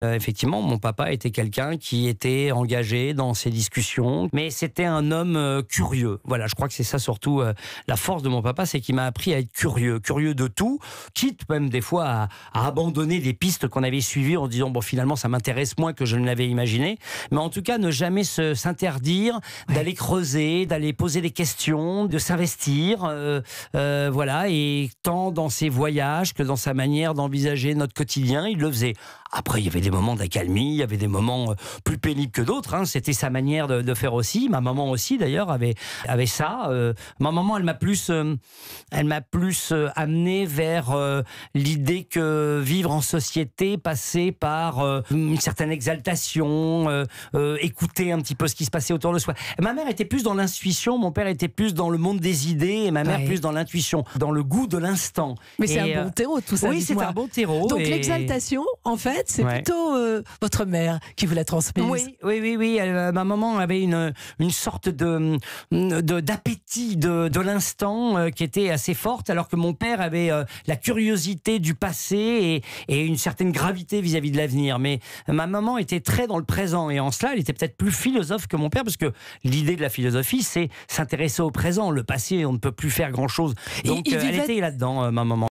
Effectivement, mon papa était quelqu'un qui était engagé dans ces discussions, mais c'était un homme curieux. Voilà, je crois que c'est ça surtout la force de mon papa, c'est qu'il m'a appris à être curieux, curieux de tout, quitte même des fois à abandonner des pistes qu'on avait suivies en disant bon finalement ça m'intéresse moins que je ne l'avais imaginé, mais en tout cas ne jamais s'interdire d'aller creuser, d'aller poser des questions, de s'investir, voilà, et tant dans ses voyages que dans sa manière d'envisager notre quotidien, il le faisait. Après, il y avait des moments d'accalmie, il y avait des moments plus pénibles que d'autres. Hein. C'était sa manière de faire aussi. Ma maman aussi, d'ailleurs, avait ça. Ma maman, elle m'a plus amené vers l'idée que vivre en société passait par une certaine exaltation, écouter un petit peu ce qui se passait autour de soi. Ma mère était plus dans l'intuition, mon père était plus dans le monde des idées, et ma mère plus dans l'intuition, dans le goût de l'instant. Mais c'est un bon terreau, tout ça. Oui, c'est un bon terreau. Donc l'exaltation, en fait, c'est plutôt votre mère qui vous l'a transmise. Oui. Ma maman avait une sorte d'appétit de l'instant qui était assez forte, alors que mon père avait la curiosité du passé et une certaine gravité vis-à-vis de l'avenir. Mais ma maman était très dans le présent, et en cela, elle était peut-être plus philosophe que mon père, parce que l'idée de la philosophie, c'est s'intéresser au présent. Le passé, on ne peut plus faire grand-chose. Donc elle était là-dedans, ma maman.